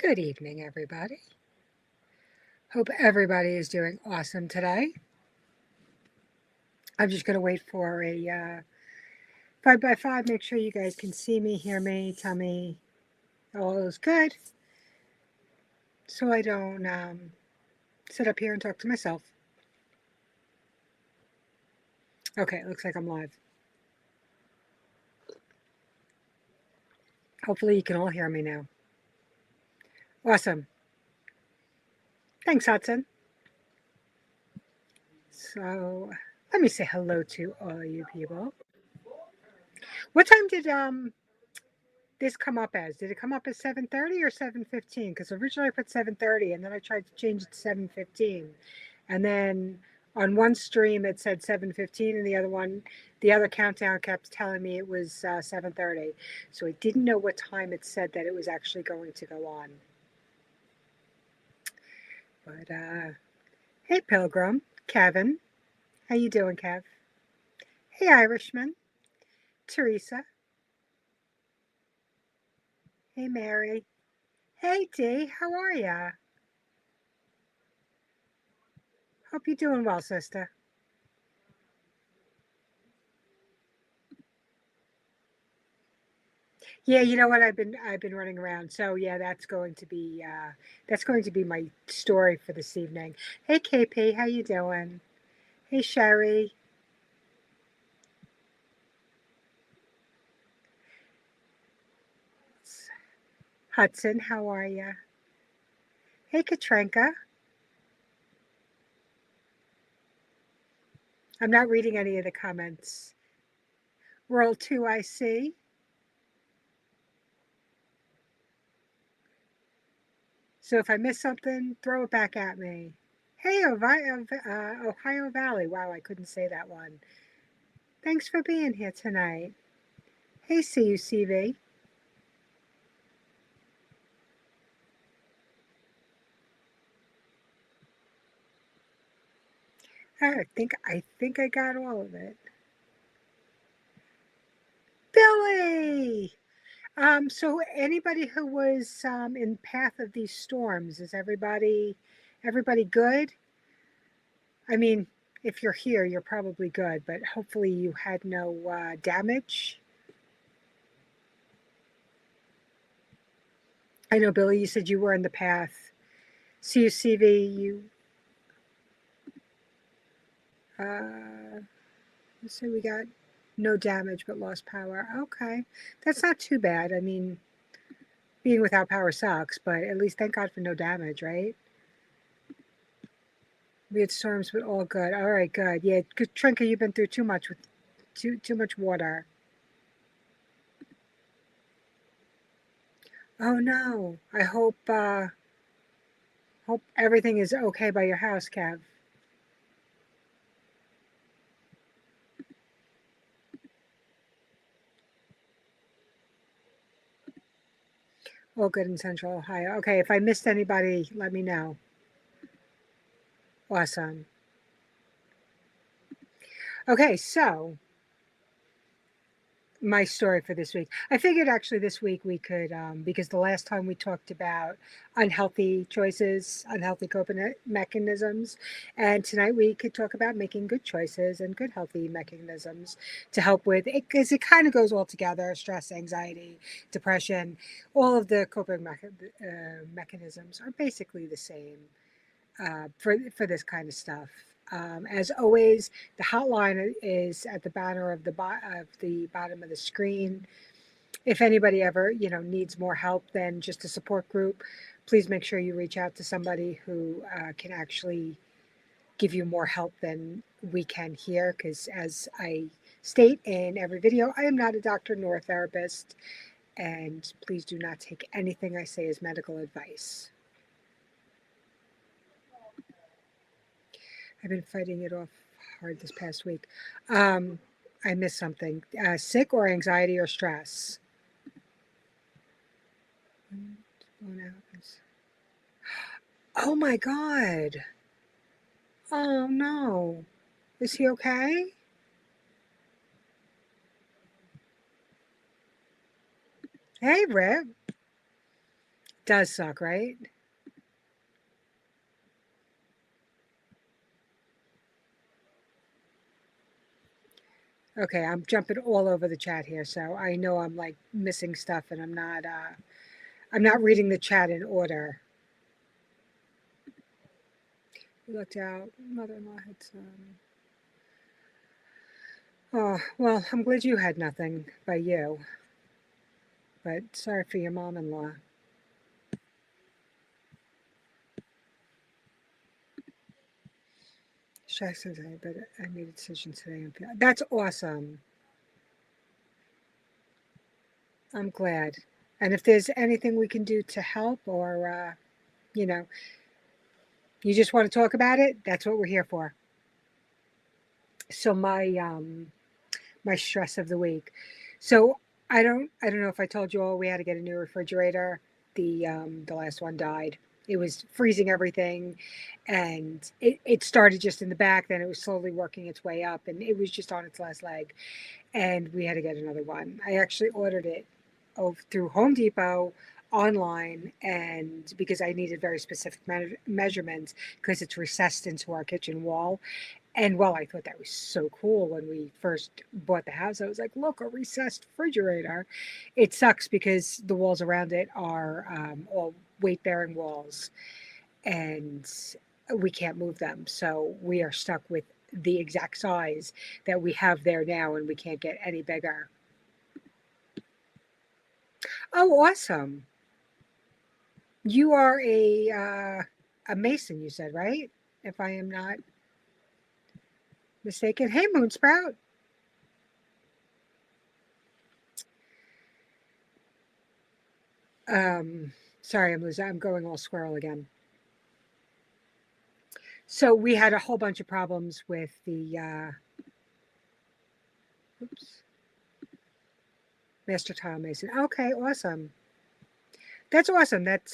Good evening, everybody. Hope everybody is doing awesome today. I'm just going to wait for a 5x5. Make sure you guys can see me, hear me, tell me all is good so I don't sit up here and talk to myself. Okay, it looks like I'm live. Hopefully you can all hear me now. Awesome. Thanks, Hudson. So let me say hello to all you people. What time did this come up as? Did it come up as 7:30 or 7:15? Because originally I put 7:30 and then I tried to change it to 7:15. And then on one stream it said 7:15 and the other countdown kept telling me it was 7:30. So I didn't know what time it said that it was actually going to go on. But hey Pilgrim, Kevin. How you doing, Kev? Hey Irishman, Teresa. Hey Mary. Hey Dee, how are ya? Hope you're doing well, sister. Yeah, you know what? I've been running around. So yeah, that's going to be my story for this evening. Hey KP, how you doing? Hey Sherry. Hudson, how are you? Hey Katrenka. I'm not reading any of the comments. World 2 I see. So if I miss something, throw it back at me. Hey Ohio Valley. Wow, I couldn't say that one. Thanks for being here tonight. Hey CUCV. I think I got all of it. Billy. So anybody who was in path of these storms, is everybody good? I mean, if you're here, you're probably good, but hopefully you had no damage. I know, Billy, you said you were in the path. CUCV, you said we got no damage but lost power. Okay, that's not too bad. I mean, being without power sucks, but at least thank God for no damage, right? We had storms, but all good. All right, good. Yeah, Trinka, you've been through too much with too much water. Oh no. I hope everything is okay by your house, Kev. All good in Central Ohio. Okay, if I missed anybody, let me know. Awesome. Okay, so my story for this week. I figured actually this week we could, because the last time we talked about unhealthy choices, unhealthy coping mechanisms, and tonight we could talk about making good choices and good healthy mechanisms to help with it, because it kind of goes all together: stress, anxiety, depression. All of the coping mechanisms are basically the same for this kind of stuff. As always, the hotline is at the banner of the bottom of the screen. If anybody ever needs more help than just a support group, please make sure you reach out to somebody who can actually give you more help than we can here. Because as I state in every video, I am not a doctor nor a therapist, and please do not take anything I say as medical advice. I've been fighting it off hard this past week. Um, I missed something. Sick or anxiety or stress? Oh my God. Oh no. Is he okay? Hey, Rip. Does suck, right? Okay, I'm jumping all over the chat here, so I know I'm like missing stuff and I'm not reading the chat in order. We looked out, mother-in-law had some. Oh, well, I'm glad you had nothing by you, but sorry for your mom-in-law. Shy says but I made a decision today. That's awesome. I'm glad. And if there's anything we can do to help or, you know, you just want to talk about it, that's what we're here for. So my stress of the week. So I don't know if I told you all we had to get a new refrigerator. The last one died. It was freezing everything, and it started just in the back. Then it was slowly working its way up, and it was just on its last leg. And we had to get another one. I actually ordered it through Home Depot online, and because I needed very specific measurements because it's recessed into our kitchen wall. And well, I thought that was so cool when we first bought the house. I was like, look, a recessed refrigerator. It sucks because the walls around it are all weight bearing walls and we can't move them. So we are stuck with the exact size that we have there now and we can't get any bigger. Oh, awesome. You are a mason, you said, right? If I am not mistaken. Hey, Moonsprout. Sorry, I'm going all squirrel again. So we had a whole bunch of problems with the oops, master tile mason. Okay, awesome. That's awesome. That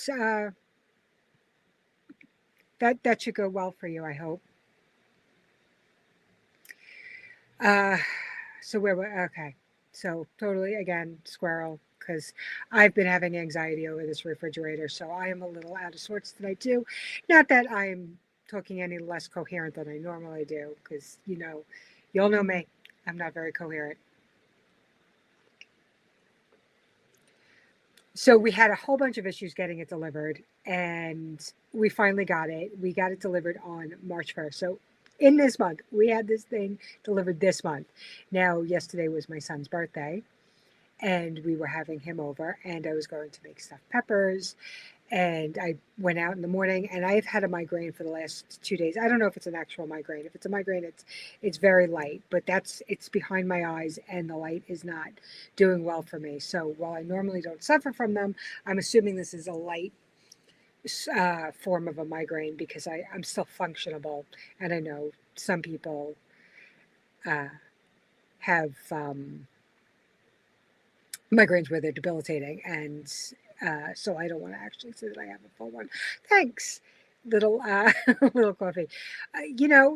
should go well for you, I hope. So we're okay. So totally again, squirrel, because I've been having anxiety over this refrigerator. So I am a little out of sorts tonight too. Not that I'm talking any less coherent than I normally do, because you'll know me. I'm not very coherent. So we had a whole bunch of issues getting it delivered, and we finally got it. We got it delivered on March 1st. So in this month, we had this thing delivered this month. Now, yesterday was my son's birthday, and we were having him over, and I was going to make stuffed peppers. And I went out in the morning, and I've had a migraine for the last 2 days. I don't know if it's an actual migraine. If it's a migraine, it's very light, but it's behind my eyes, and the light is not doing well for me. So while I normally don't suffer from them, I'm assuming this is a light form of a migraine because I'm still functionable, and I know some people uh, have migraines where they're debilitating, and so I don't want to actually say that I have a full one. Thanks, little little coffee.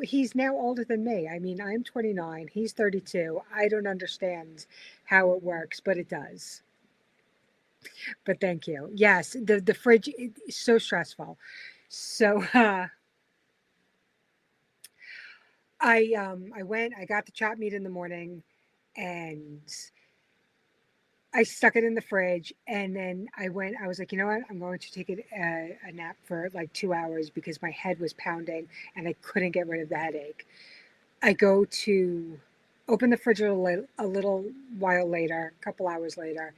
He's now older than me. I mean, I'm 29. He's 32. I don't understand how it works, but it does. But thank you. Yes, the fridge is so stressful. So I went. I got the chopped meat in the morning, and I stuck it in the fridge, and then I went. I was like, you know what? I'm going to take a nap for like 2 hours because my head was pounding and I couldn't get rid of the headache. I go to open the fridge a little while later, a couple hours later,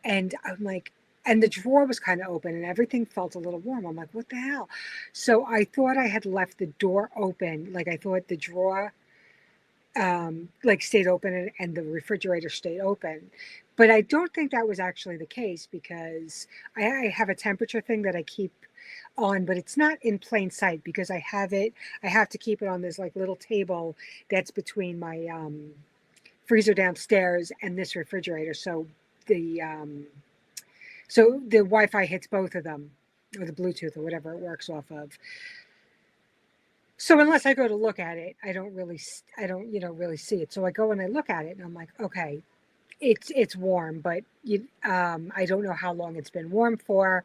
and I'm like, and the drawer was kind of open and everything felt a little warm. I'm like, what the hell? So I thought I had left the door open. Like I thought the drawer like stayed open and the refrigerator stayed open. But I don't think that was actually the case because I have a temperature thing that I keep on, but it's not in plain sight because I have to keep it on this like little table that's between my freezer downstairs and this refrigerator. The so the Wi-Fi hits both of them, or the Bluetooth or whatever it works off of. So unless I go to look at it, I don't really see it. So I go and I look at it and I'm like, okay, it's warm, but I don't know how long it's been warm for,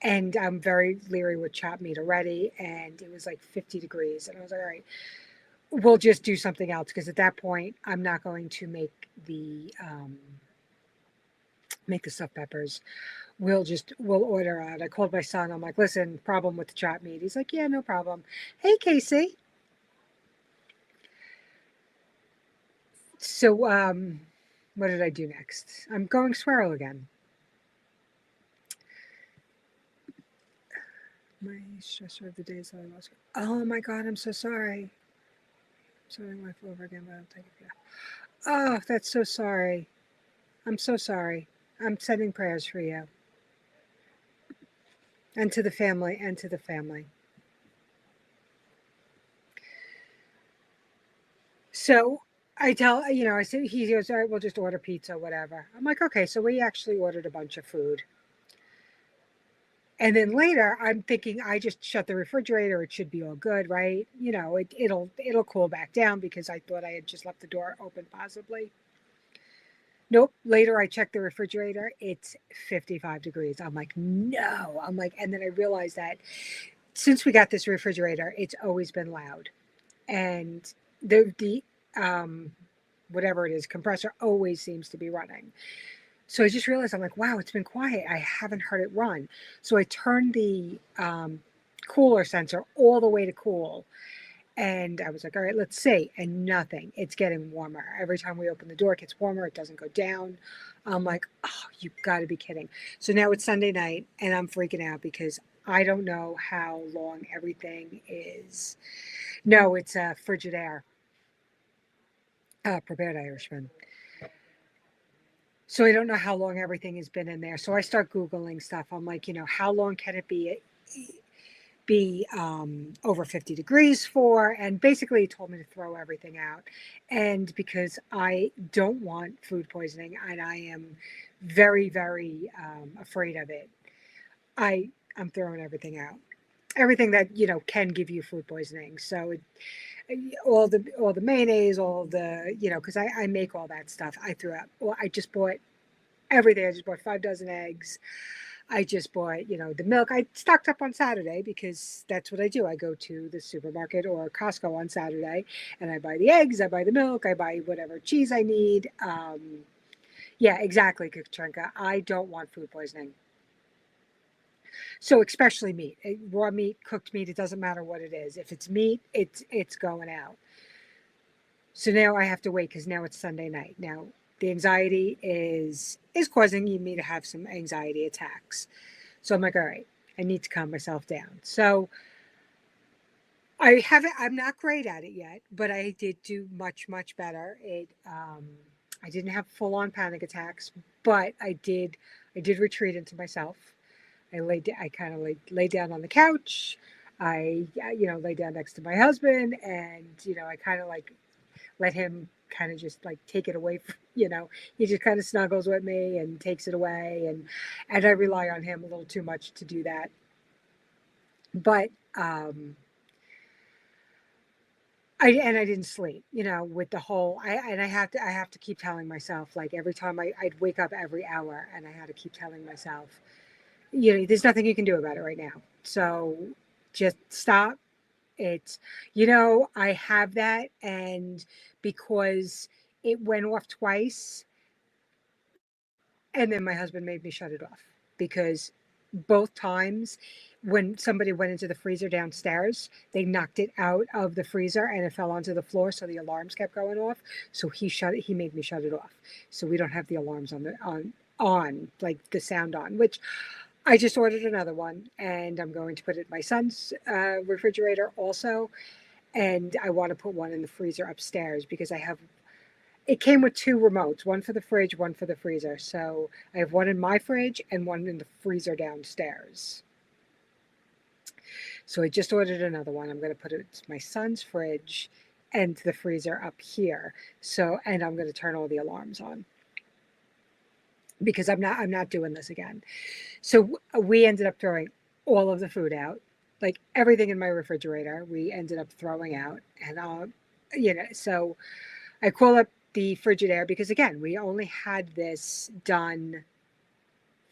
and I'm very leery with chopped meat already. And it was like 50 degrees, and I was like, all right, we'll just do something else because at that point I'm not going to make the stuffed peppers. We'll order out. I called my son. I'm like, listen, problem with the chopped meat. He's like, yeah, no problem. Hey, Casey. So what did I do next? I'm going squirrel again. My stressor of the days that I lost. Oh my God, I'm so sorry. I'm starting life over again, but I'm taking it. Oh, that's so sorry. I'm so sorry. I'm sending prayers for you and to the family and to the family. So I tell, I said, he goes, all right, we'll just order pizza, whatever. I'm like, okay. So we actually ordered a bunch of food. And then later I'm thinking I just shut the refrigerator. It should be all good, right? It'll cool back down because I thought I had just left the door open possibly. Nope. Later I checked the refrigerator. It's 55 degrees. I'm like, no. I'm like, and then I realized that since we got this refrigerator, it's always been loud. And the um whatever it is, compressor always seems to be running. So I just realized I'm like, wow, it's been quiet. I haven't heard it run. So I turned the cooler sensor all the way to cool. And I was like, all right, let's see. And nothing. It's getting warmer. Every time we open the door, it gets warmer. It doesn't go down. I'm like, oh, you got to be kidding. So now it's Sunday night and I'm freaking out because I don't know how long everything is. No, it's a Frigidaire, prepared Irishman. So I don't know how long everything has been in there. So I start Googling stuff. I'm like, how long can it be over 50 degrees for? And basically he told me to throw everything out. And because I don't want food poisoning and I am very, very afraid of it, I'm throwing everything out. Everything that can give you food poisoning. So all the mayonnaise, all the because I make all that stuff. I threw out. Well, I just bought everything. I just bought 5 dozen eggs. I just bought, the milk. I stocked up on Saturday because that's what I do. I go to the supermarket or Costco on Saturday and I buy the eggs, I buy the milk, I buy whatever cheese I need. Yeah, exactly, Katrinka. I don't want food poisoning. So especially meat, raw meat, cooked meat. It doesn't matter what it is. If it's meat, it's going out. So now I have to wait because now it's Sunday night. Now the anxiety is causing me to have some anxiety attacks. So I'm like, all right, I need to calm myself down. So I haven't. I'm not great at it yet, but I did do much much better. I didn't have full on panic attacks, but I did retreat into myself. I kind of laid down on the couch. I lay down next to my husband, and I kind of like let him kind of just like take it away from, he just kind of snuggles with me and takes it away, and I rely on him a little too much to do that. But I didn't sleep, with the whole I have to keep telling myself, like every time I'd wake up every hour and I had to keep telling myself, there's nothing you can do about it right now. So just stop. It's, I have that. And because it went off twice, and then my husband made me shut it off because both times when somebody went into the freezer downstairs, they knocked it out of the freezer and it fell onto the floor. So the alarms kept going off. So he made me shut it off. So we don't have the alarms on like the sound on, which I just ordered another one and I'm going to put it in my son's refrigerator also. And I want to put one in the freezer upstairs because it came with two remotes, one for the fridge, one for the freezer. So I have one in my fridge and one in the freezer downstairs. So I just ordered another one. I'm going to put it in my son's fridge and the freezer up here. So, and I'm going to turn all the alarms on because I'm not doing this again. So we ended up throwing all of the food out, like everything in my refrigerator. We ended up throwing out, and so I call up the Frigidaire, because again, we only had this done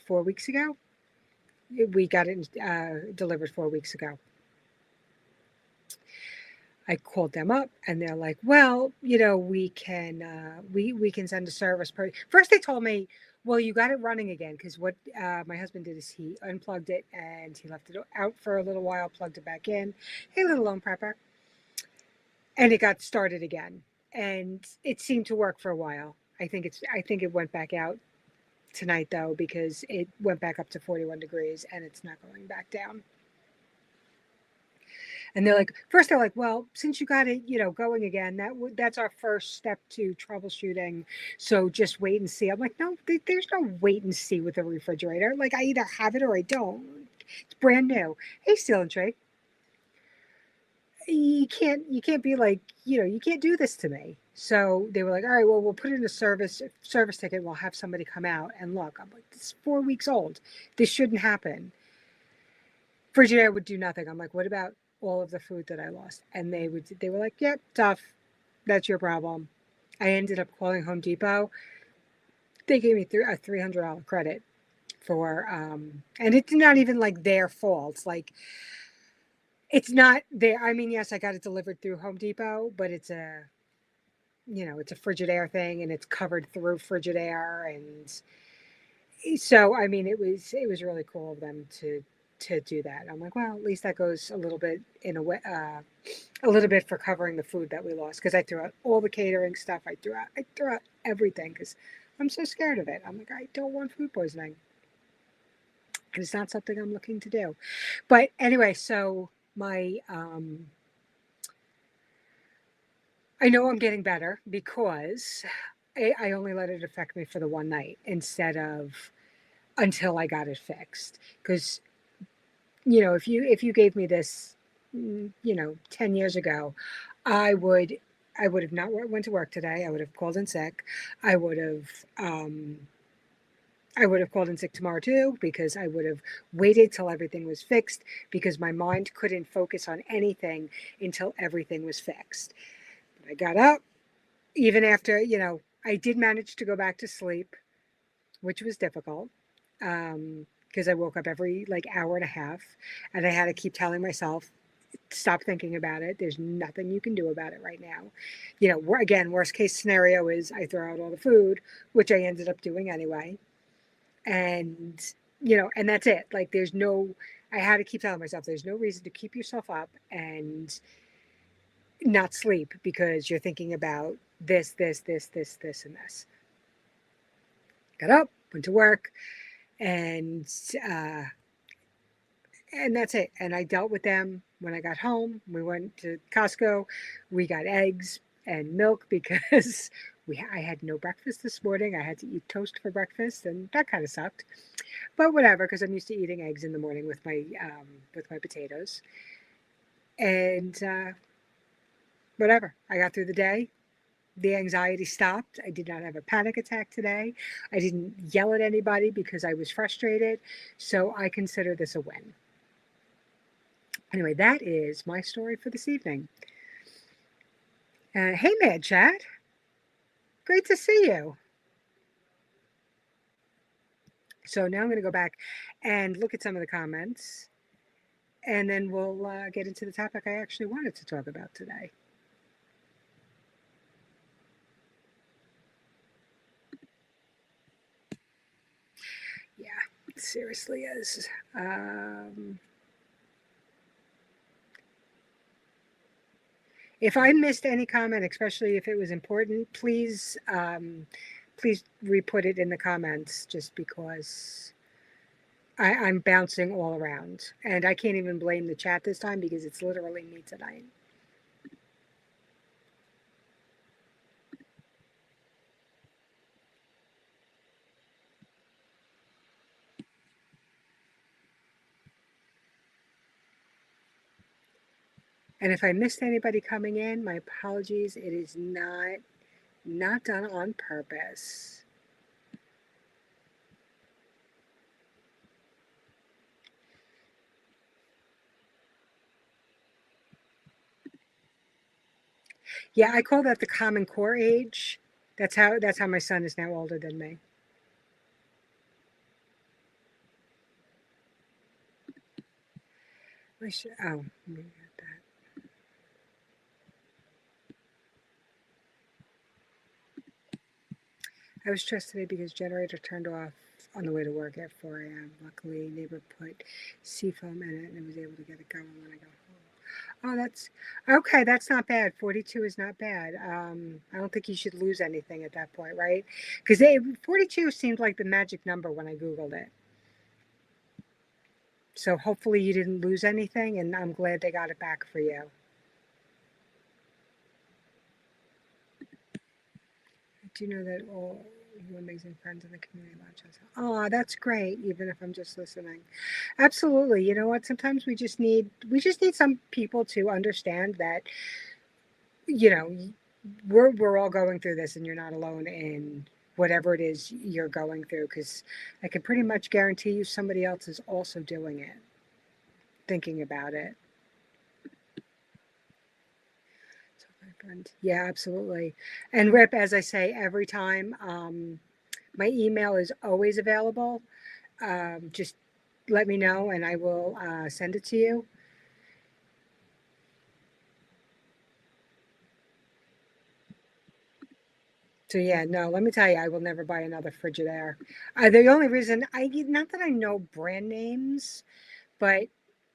4 weeks ago. We got it delivered 4 weeks ago. I called them up and they're like, well, we can send a service person. First they told me, well, you got it running again, because what my husband did is he unplugged it and he left it out for a little while, plugged it back in. Hey, little loan prepper. And it got started again. And it seemed to work for a while. I think it went back out tonight though, because it went back up to 41 degrees and it's not going back down. And they're like, well, since you got it, going again, that's our first step to troubleshooting. So just wait and see. I'm like, no, there's no wait and see with a refrigerator. Like, I either have it or I don't. It's brand new. Hey, Steel and Trey, you can't be like, you can't do this to me. So they were like, all right, well, we'll put in a service ticket. We'll have somebody come out and look. I'm like, this is 4 weeks old. This shouldn't happen. Frigidaire would do nothing. I'm like, what about all of the food that I lost? And they were like, yep, tough. That's your problem. I ended up calling Home Depot. They gave me a $300 credit for, and it's not even like their fault. Like, it's not there. I mean, yes, I got it delivered through Home Depot, but it's a Frigidaire thing and it's covered through Frigidaire. And so, I mean, it was really cool of them to do that. I'm like, well, at least that goes a little bit in a way, a little bit for covering the food that we lost, because I threw out all the catering stuff. I threw out everything because I'm so scared of it. I'm like, I don't want food poisoning. And it's not something I'm looking to do. But anyway, so my I know I'm getting better because I only let it affect me for the one night instead of until I got it fixed. Because if you gave me this, 10 years ago, I would have not went to work today. I would have called in sick. I would have called in sick tomorrow too, because I would have waited till everything was fixed, because my mind couldn't focus on anything until everything was fixed. But I got up, even after, I did manage to go back to sleep, which was difficult. Because I woke up every hour and a half, and I had to keep telling myself, stop thinking about it. There's nothing you can do about it right now. Again, worst case scenario is I throw out all the food, which I ended up doing anyway. And, and that's it. Like, I had to keep telling myself, there's no reason to keep yourself up and not sleep because you're thinking about this, and this. Got up, went to work, and that's it. And I dealt with them when I got home. We went to Costco. We got eggs and milk because I had no breakfast this morning. I had to eat toast for breakfast, and that kind of sucked. But whatever, because I'm used to eating eggs in the morning with my potatoes. And whatever, I got through the day. The anxiety stopped. I did not have a panic attack today. I didn't yell at anybody because I was frustrated. So I consider this a win. Anyway, that is my story for this evening. Hey, Mad Chat. Great to see you. So now I'm going to go back and look at some of the comments, and then we'll get into the topic I actually wanted to talk about today. Yeah, it seriously is. If I missed any comment, especially if it was important, please re-put it in the comments, just because I'm bouncing all around. And I can't even blame the chat this time because it's literally me tonight. And if I missed anybody coming in, my apologies. It is not done on purpose. Yeah, I call that the Common Core age. That's how my son is now older than me. Oh, let me get that. I was stressed today because generator turned off on the way to work at 4 a.m. Luckily, neighbor put seafoam in it and I was able to get it going when I got home. Oh, that's okay. That's not bad. 42 is not bad. I don't think you should lose anything at that point, right? Because 42 seemed like the magic number when I Googled it. So hopefully you didn't lose anything, and I'm glad they got it back for you. Do you know that all you amazing friends in the community watch us? Oh, that's great. Even if I'm just listening, absolutely. You know what? Sometimes we just need some people to understand that you know we're all going through this, and you're not alone in whatever it is you're going through. Because I can pretty much guarantee you somebody else is also doing it, thinking about it. So my friend, yeah, absolutely. And Rip, as I say every time, my email is always available. Just let me know and I will send it to you. So yeah, no, let me tell you, I will never buy another Frigidaire. The only reason not that I know brand names, but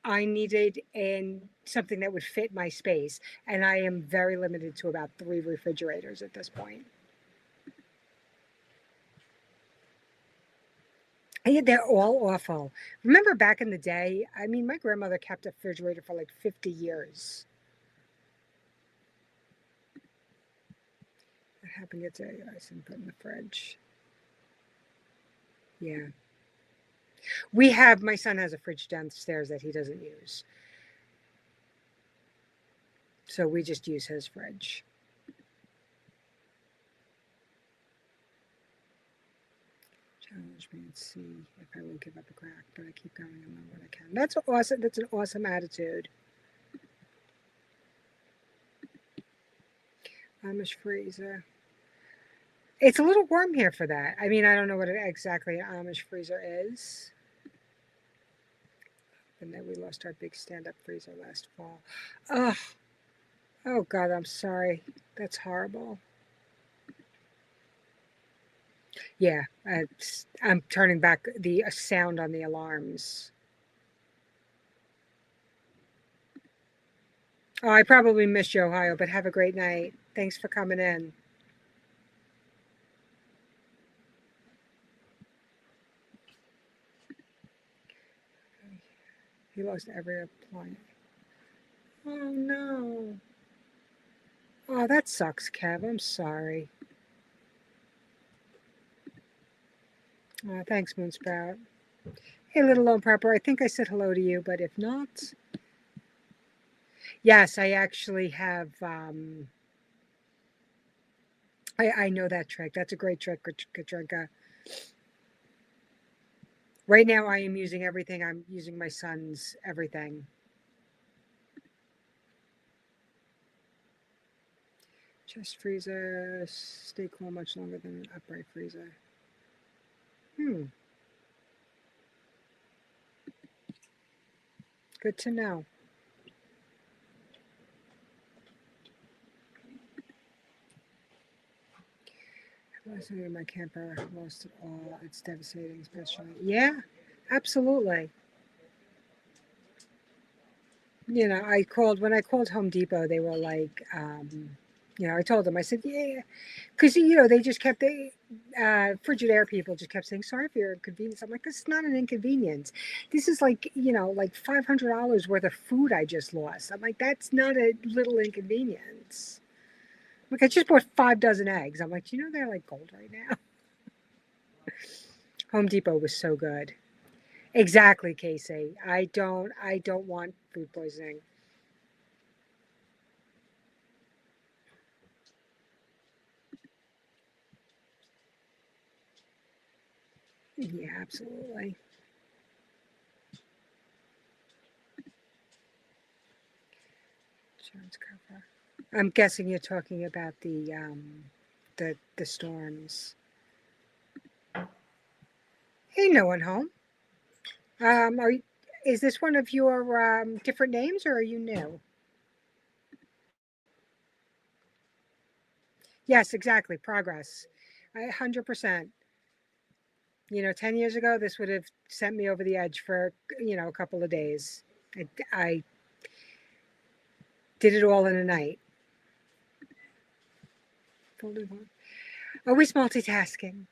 I needed something that would fit my space, and I am very limited to about 3 refrigerators at this point. Yeah, they're all awful. Remember back in the day? I mean, my grandmother kept a refrigerator for like 50 years. What happened yesterday? I didn't put in the fridge. Yeah. My son has a fridge downstairs that he doesn't use. So we just use his fridge. Challenge me and see if I will give up a crack, but I keep going and learn what I can. That's awesome. That's an awesome attitude. Amish freezer. It's a little warm here for that. I mean, I don't know what exactly an Amish freezer is. And then we lost our big stand-up freezer last fall. Oh, oh God, I'm sorry. That's horrible. Yeah, I'm turning back the sound on the alarms. Oh, I probably missed you, Ohio, but have a great night. Thanks for coming in. He lost every appliance. Oh no. Oh, that sucks, Kev. I'm sorry. Thanks, Moonsprout. Hey, little lone prepper. I think I said hello to you, but if not, yes, I actually have. I know that trick. That's a great trick, Katrinka. Right now, I am using everything. I'm using my son's everything. Chest freezer, stay cool much longer than an upright freezer. Hmm, good to know. Listening to my camper lost it all. It's devastating, especially. Yeah, absolutely. I called when I called Home Depot. They were like, I told them. I said, yeah, because they just kept Frigidaire people just kept saying sorry for your inconvenience. I'm like, this is not an inconvenience. This is like $500 worth of food I just lost. I'm like, that's not a little inconvenience. Like, I just bought 5 dozen eggs. I'm like, they're like gold right now. Home Depot was so good. Exactly, Casey. I don't want food poisoning. Yeah, absolutely. Insurance cover. I'm guessing you're talking about the the storms. Hey, no one home. Are you, is this one of your different names, or are you new? Yes, exactly. Progress. 100%. 10 years ago, this would have sent me over the edge for, a couple of days. I did it all in a night. Always multitasking.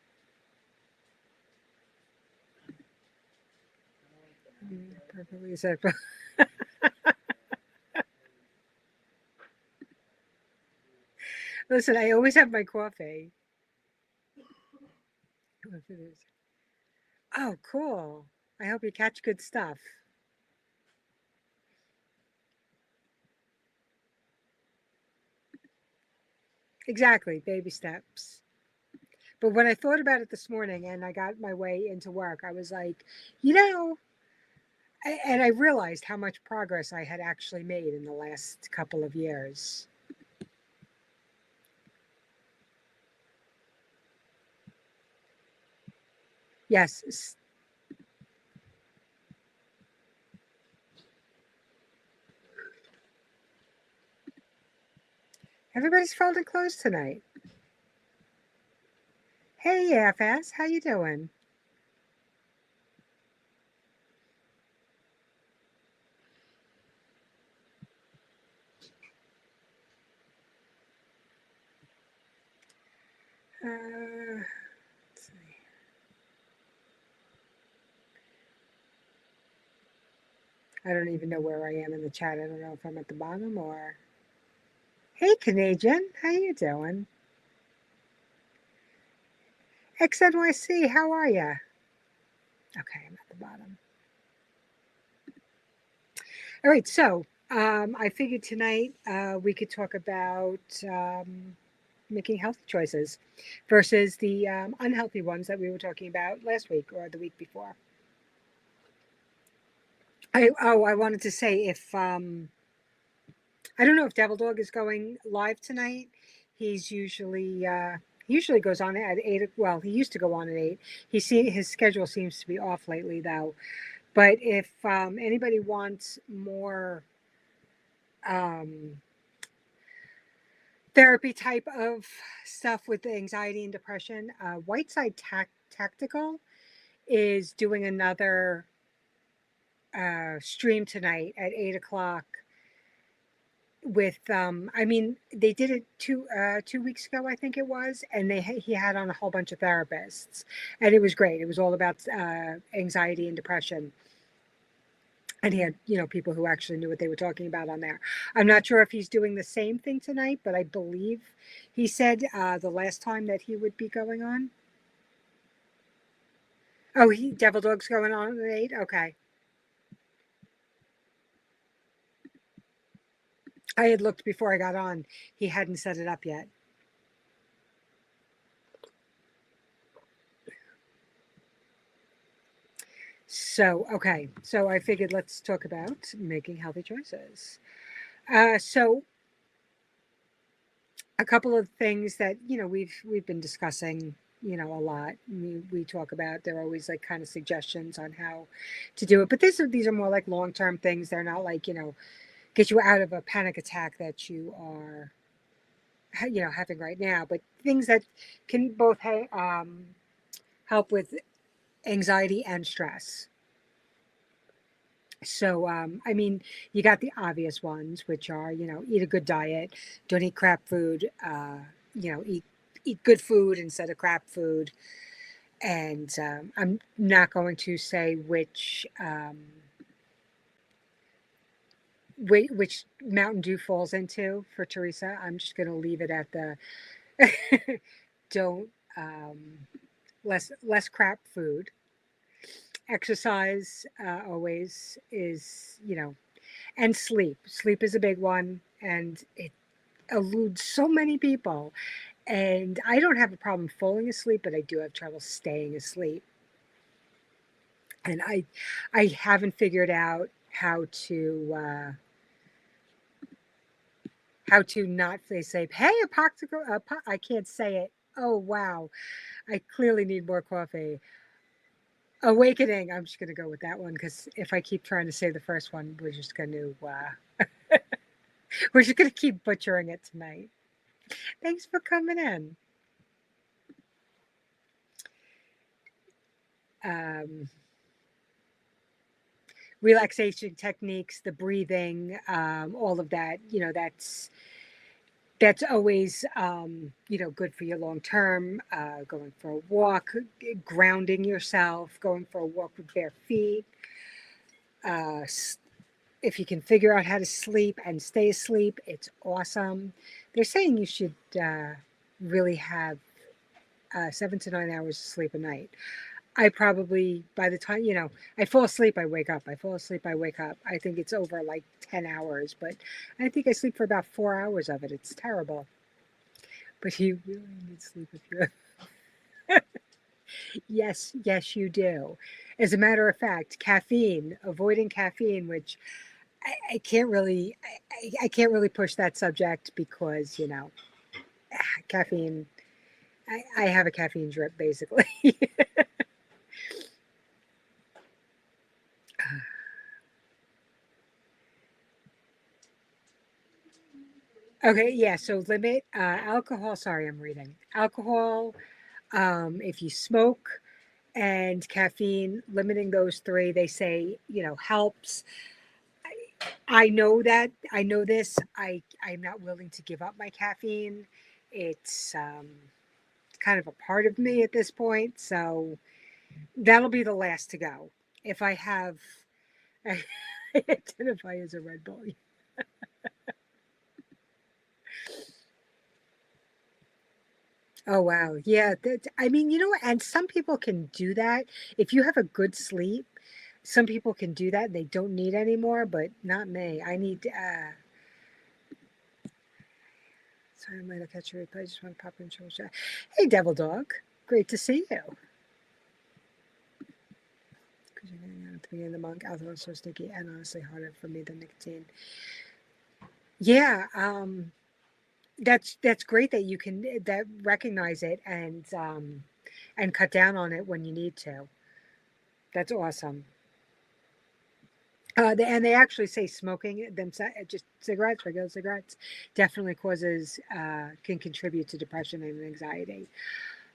Perfectly said. Listen, I always have my coffee. Oh, cool. I hope you catch good stuff. Exactly, baby steps. But when I thought about it this morning and I got my way into work, I was like, you know, and I realized how much progress I had actually made in the last couple of years. Yes, everybody's folding clothes tonight. Hey, FS, how you doing? Let's see. I don't even know where I am in the chat. I don't know if I'm at the bottom or. Hey, Canadian, how you doing? XNYC, how are you? Okay, I'm at the bottom. All right, so I figured tonight we could talk about making healthy choices versus the unhealthy ones that we were talking about last week or the week before. I wanted to say if I don't know if Devil Dog is going live tonight. He's usually he usually goes on at 8. Well, he used to go on at 8. His schedule seems to be off lately though. But if anybody wants more um, therapy type of stuff with anxiety and depression, Whiteside Tactical is doing another stream tonight at 8 o'clock with I mean they did it 2 weeks ago, I think it was, and he had on a whole bunch of therapists, and it was great. It was all about anxiety and depression, and he had people who actually knew what they were talking about on there. I'm not sure if he's doing the same thing tonight, but I believe he said the last time that he would be going on. Oh, he Devil Dog's going on at 8. Okay. I had looked before I got on. He hadn't set it up yet. So, okay. So I figured let's talk about making healthy choices. So a couple of things that, we've been discussing, a lot. We talk about, they're always like kind of suggestions on how to do it. But these are more like long-term things. They're not like, get you out of a panic attack that you are, having right now, but things that can both help with anxiety and stress. So, I mean, you got the obvious ones, which are, eat a good diet, don't eat crap food, eat good food instead of crap food. And I'm not going to say which Mountain Dew falls into for Teresa. I'm just going to leave it at the don't less crap food. Exercise always is, and sleep. Sleep is a big one, and it eludes so many people. And I don't have a problem falling asleep, but I do have trouble staying asleep. And I haven't figured out how to not say, hey, I can't say it Oh, wow. I clearly need more coffee. Awakening. I'm just going to go with that one because if I keep trying to say the first one, we're just going to keep butchering it tonight. Thanks for coming in. Um, Relaxation techniques, the breathing, all of that. That's always good for you long term. Going for a walk, grounding yourself, going for a walk with bare feet. Uh, if you can figure out how to sleep and stay asleep, it's awesome. They're saying you should really have 7 to 9 hours of sleep a night. I probably, by the time, I fall asleep, I wake up. I fall asleep, I wake up. I think it's over like 10 hours, but I think I sleep for about 4 hours of it. It's terrible. But you really need sleep if you. Yes, yes, you do. As a matter of fact, caffeine, avoiding caffeine, which I can't really, I can't really push that subject because caffeine. I have a caffeine drip basically. Okay, yeah. So limit alcohol. Sorry, I'm reading alcohol. If you smoke and caffeine, limiting those three, they say helps. I know that. I know this. I'm not willing to give up my caffeine. It's kind of a part of me at this point. So that'll be the last to go. If I have, I identify as a Red Bull. Oh wow, yeah. I mean, and some people can do that if you have a good sleep. Some people can do that; and they don't need any more, but not me. I need. Sorry, I might have catch your replay. I just want to pop in and chat. Hey, Devil Dog, great to see you. Because you're getting out at the beginning of the month, alcohol is so sticky and honestly harder for me than nicotine. Yeah, that's great that you can that recognize it and cut down on it when you need to. That's awesome. And they actually say smoking just cigarettes, regular cigarettes, definitely can contribute to depression and anxiety.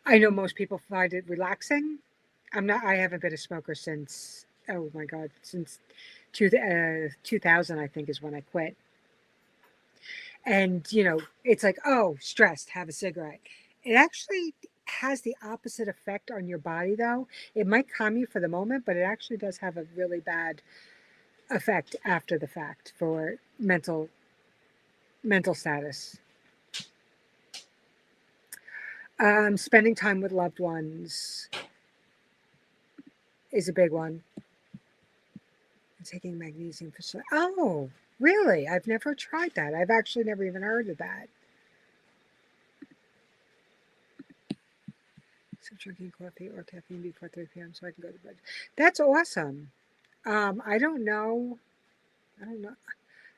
I know most people find it relaxing. I haven't been a smoker since, oh my God, since 2000, I think is when I quit. And, it's like, oh, stressed, have a cigarette. It actually has the opposite effect on your body, though. It might calm you for the moment, but it actually does have a really bad effect after the fact for mental status. Spending time with loved ones is a big one. Taking magnesium for oh, really? I've never tried that. I've actually never even heard of that. So drinking coffee or caffeine before 3 p.m. so I can go to bed. That's awesome. I don't know. I don't know.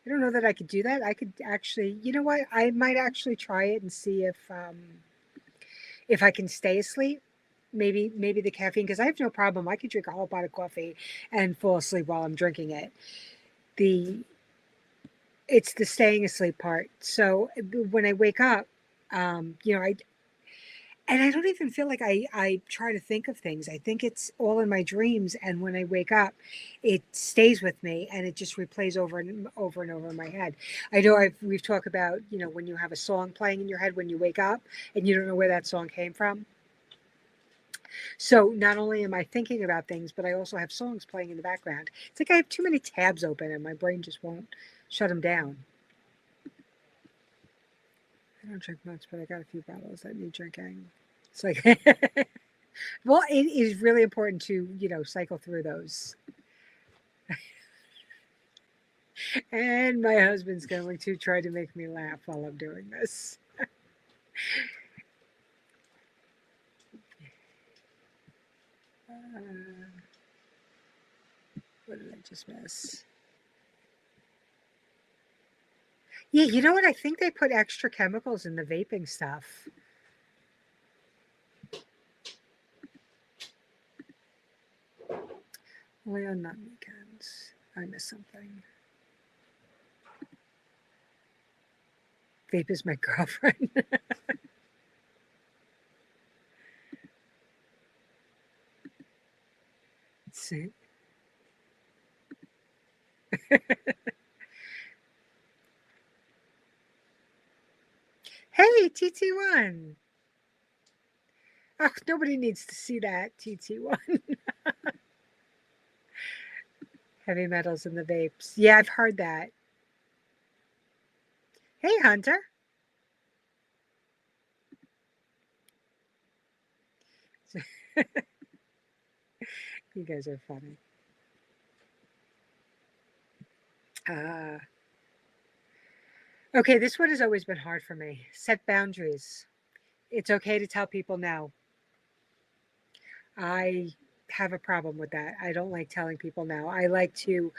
I don't know that I could do that. I could actually, you know what? I might actually try it and see if I can stay asleep. Maybe the caffeine because I have no problem. I could drink a whole pot of coffee and fall asleep while I'm drinking it. The It's the staying asleep part. So when I wake up, I don't even feel like I try to think of things. I think it's all in my dreams, and when I wake up, it stays with me, and it just replays over and over and over in my head. I know we've talked about when you have a song playing in your head when you wake up, and you don't know where that song came from. So not only am I thinking about things, but I also have songs playing in the background. It's like I have too many tabs open, and my brain just won't shut them down. I don't drink much, but I got a few bottles that need drinking. It's like, well, it is really important to, cycle through those. And my husband's going to try to make me laugh while I'm doing this. What did I just miss? Yeah, you know what? I think they put extra chemicals in the vaping stuff. Only on non-weekends. I missed something. Vape is my girlfriend. Let's see. Hey, TT1. Oh, nobody needs to see that, TT1. Heavy metals in the vapes. Yeah, I've heard that. Hey, Hunter. You guys are funny. Uh, okay, this one has always been hard for me. Set boundaries. It's okay to tell people no. I have a problem with that. I don't like telling people no. I like to,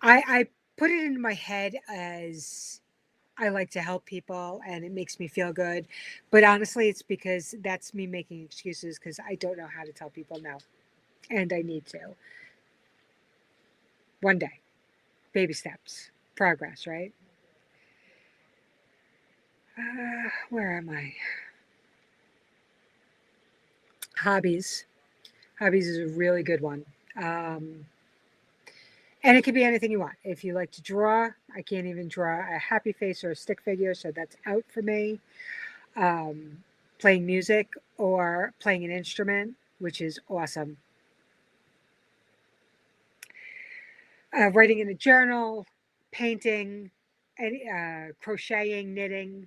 I put it into my head as I like to help people and it makes me feel good. But honestly, it's because that's me making excuses because I don't know how to tell people no. And I need to. One day, baby steps, progress, right? Where am I? Hobbies. Hobbies is a really good one. Um, and it could be anything you want. If you like to draw, I can't even draw a happy face or a stick figure, so that's out for me. Um, Playing music or playing an instrument, which is awesome. Writing in a journal, painting, and crocheting, knitting,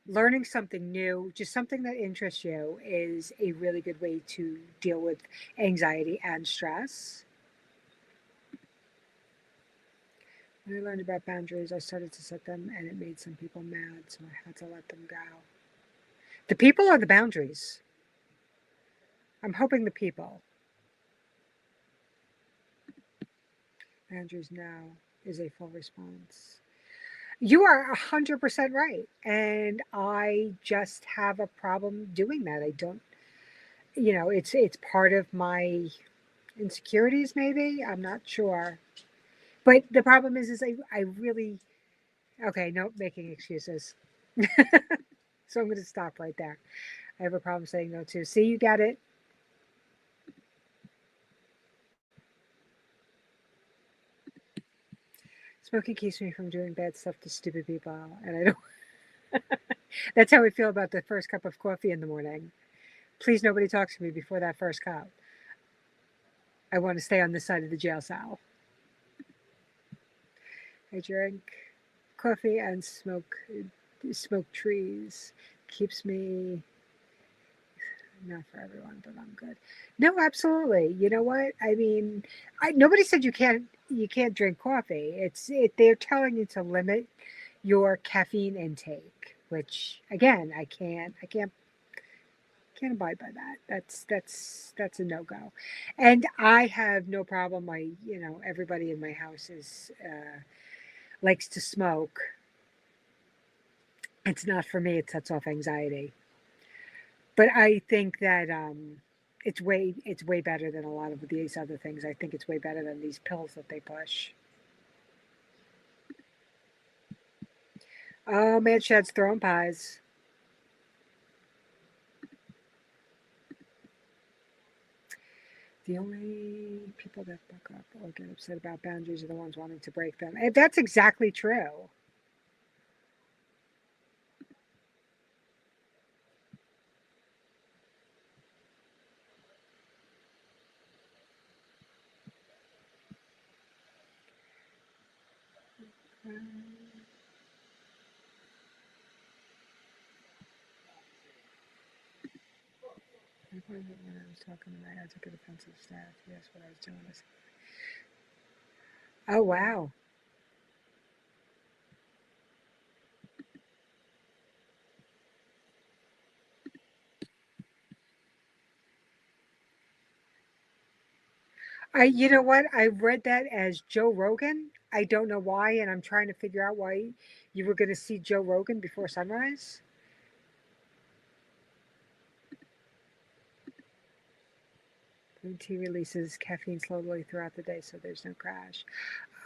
learning something new, just something that interests you, is a really good way to deal with anxiety and stress. When I learned about boundaries, I started to set them, and it made some people mad, so I had to let them go. The people are the boundaries. I'm hoping the people. Boundaries now is a full response. You are 100% right. And I just have a problem doing that. I don't, it's part of my insecurities, maybe. I'm not sure. But the problem is I really, okay, no, making excuses. So I'm going to stop right there. I have a problem saying no too. See, you got it. Smoking keeps me from doing bad stuff to stupid people, and I don't. That's how I feel about the first cup of coffee in the morning. Please, nobody talks to me before that first cup. I want to stay on this side of the jail cell. I drink coffee and smoke trees. Keeps me, not for everyone, but I'm good. No, absolutely. You know what? I mean, nobody said you can't drink coffee. They're telling you to limit your caffeine intake, which again, I can't abide by that. That's a no go. And I have no problem. Everybody in my house is likes to smoke. It's not for me. It sets off anxiety. But I think that it's way better than a lot of these other things. I think it's way better than these pills that they push. Oh man, Shad's throwing pies. The only people that buck up or get upset about boundaries are the ones wanting to break them. And that's exactly true. Um, when I was talking to I took an offensive staff. Yes, what I was doing is. Oh wow. You know what? I read that as Joe Rogan. I don't know why, and I'm trying to figure out why you were going to see Joe Rogan before sunrise. Green tea releases caffeine slowly throughout the day, so there's no crash.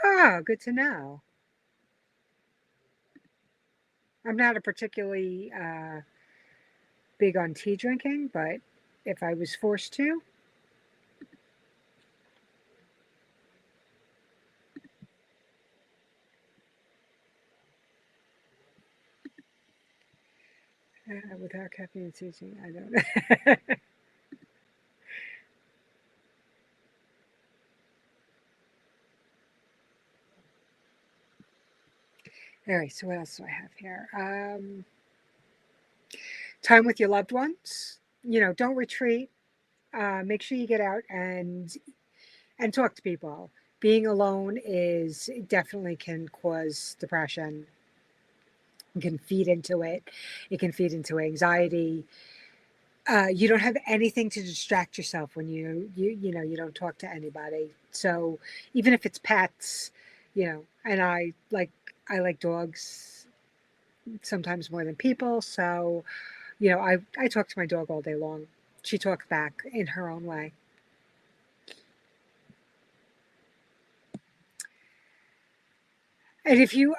Oh, good to know. I'm not a particularly big on tea drinking, but if I was forced to, without caffeine seasoning, I don't know. All right, so what else do I have here? Time with your loved ones. Don't retreat. Make sure you get out and talk to people. Being alone is definitely can cause depression. It can feed into it. It can feed into anxiety. You don't have anything to distract yourself when you don't talk to anybody. So even if it's pets, and I like dogs sometimes more than people. So I talk to my dog all day long. She talks back in her own way. And if you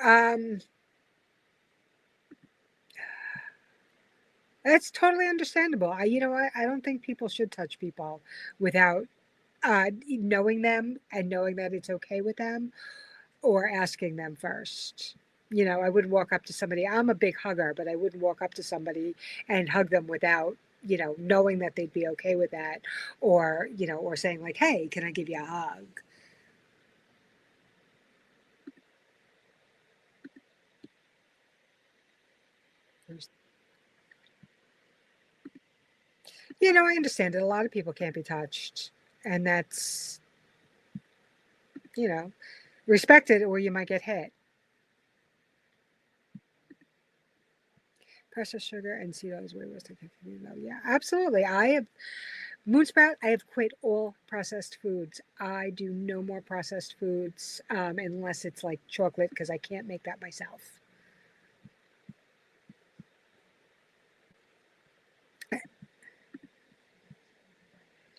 that's totally understandable. I don't think people should touch people without knowing them and knowing that it's okay with them or asking them first. I wouldn't walk up to somebody. I'm a big hugger, but I wouldn't walk up to somebody and hug them without, knowing that they'd be okay with that or saying like, "Hey, can I give you a hug?" I understand that a lot of people can't be touched, and that's, you know, respect it or you might get hit. Processed sugar and seed oil is way worse than caffeine, though. Yeah, absolutely. I have Moonsprout. I have quit all processed foods. I do no more processed foods unless it's like chocolate because I can't make that myself.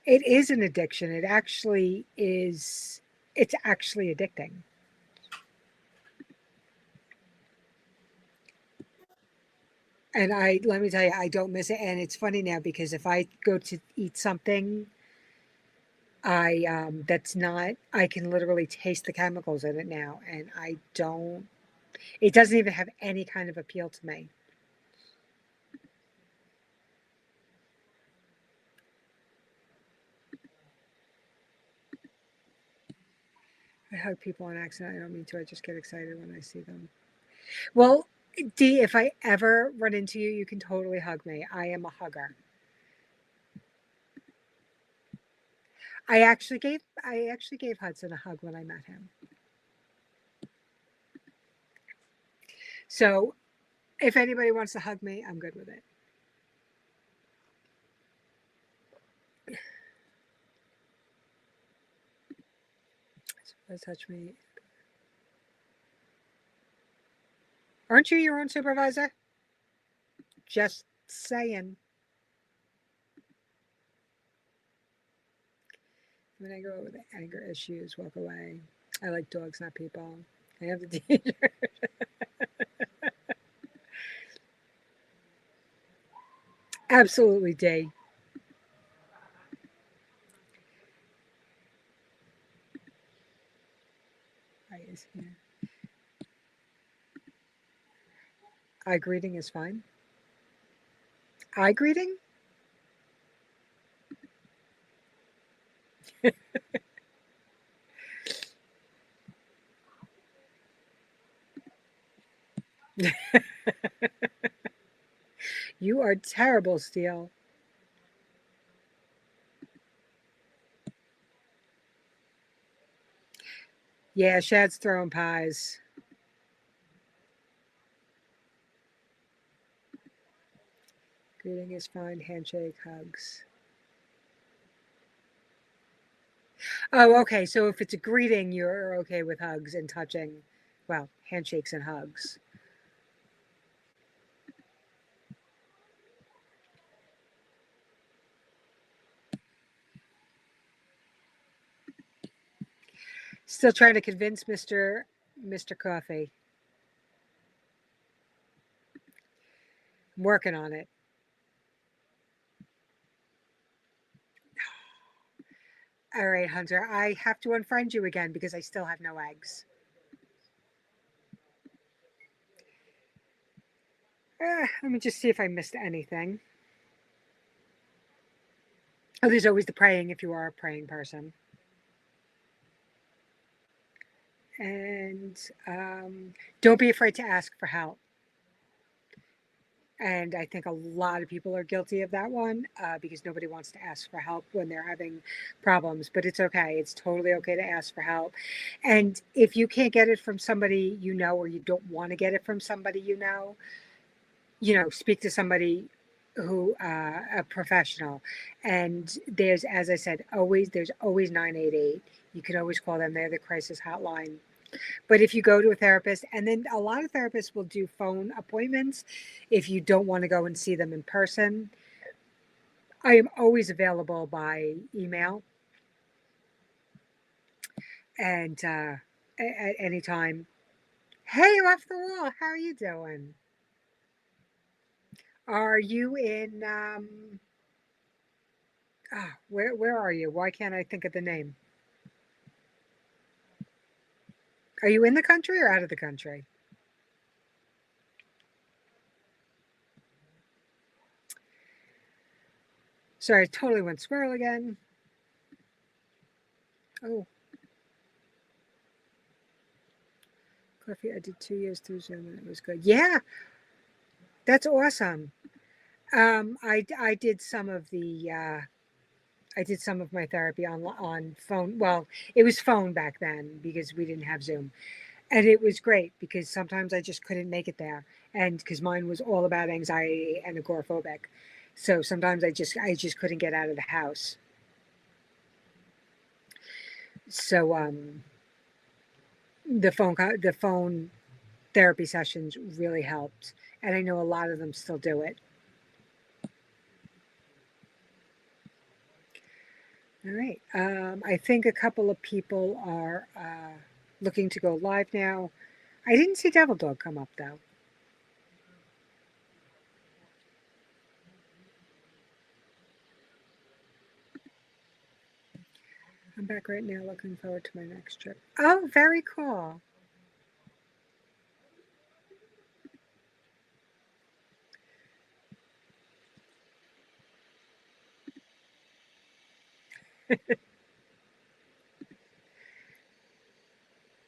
It is an addiction. It actually is. It's actually addicting. And let me tell you, I don't miss it. And it's funny now because if I go to eat something, that's not. I can literally taste the chemicals in it now, and I don't. It doesn't even have any kind of appeal to me. I hug people on accident. I don't mean to. I just get excited when I see them. Well, Dee, if I ever run into you, you can totally hug me. I am a hugger. I actually gave Hudson a hug when I met him. So if anybody wants to hug me, I'm good with it. Touch me. Aren't you your own supervisor? Just saying. When I go over the anger issues, walk away. I like dogs, not people. I have the danger. Absolutely, Dee. Yeah. Eye greeting is fine. Eye greeting? You are terrible, Steele. Yeah, Shad's throwing pies. Greeting is fine. Handshake, hugs. Oh, okay. So if it's a greeting, you're okay with hugs and touching. Well, handshakes and hugs. Still trying to convince Mr. Coffee. I'm working on it. All right, Hunter. I have to unfriend you again because I still have no eggs. Let me just see if I missed anything. Oh, there's always the praying if you are a praying person. And don't be afraid to ask for help. And I think a lot of people are guilty of that one because nobody wants to ask for help when they're having problems. But it's okay. It's totally okay to ask for help. And if you can't get it from somebody you know, or you don't want to get it from somebody you know, speak to somebody who a professional. And there's, as I said, there's always 988. You can always call them. They're the crisis hotline. But if you go to a therapist, and then a lot of therapists will do phone appointments if you don't want to go and see them in person. I am always available by email and at any time. Hey, off the wall, how are you doing? Are you in where are you? Why can't I think of the name? Are you in the country or out of the country? Sorry, I totally went squirrel again. Oh, coffee. I did 2 years through Zoom and it was good. Yeah, that's awesome. I did some of the I did some of my therapy on phone. Well, it was phone back then because we didn't have Zoom, and it was great because sometimes I just couldn't make it there, and because mine was all about anxiety and agoraphobic, so sometimes I just couldn't get out of the house. So the phone therapy sessions really helped, and I know a lot of them still do it. All right. I think a couple of people are looking to go live now. I didn't see Devil Dog come up though. I'm back right now looking forward to my next trip. Oh, very cool.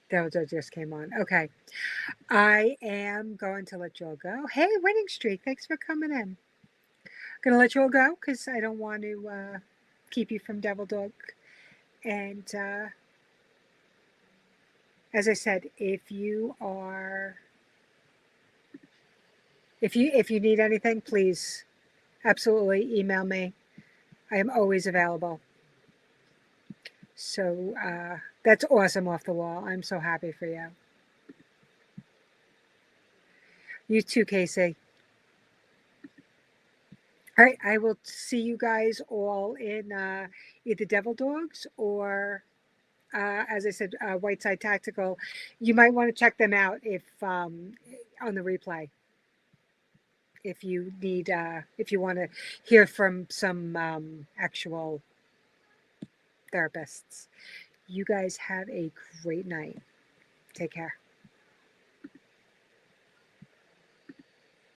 Devil Dog just came on. Okay. I am going to let you all go. Hey, Winning Streak, thanks for coming in. Gonna let you all go because I don't want to keep you from Devil Dog. And as I said, if you need anything, please absolutely email me. I am always available. So that's awesome, off the wall. I'm so happy for you. You too, Casey. All right, I will see you guys all in either Devil Dogs or, as I said, Whiteside Tactical. You might want to check them out if on the replay. If you need, if you want to hear from some actual therapists. You guys have a great night. Take care.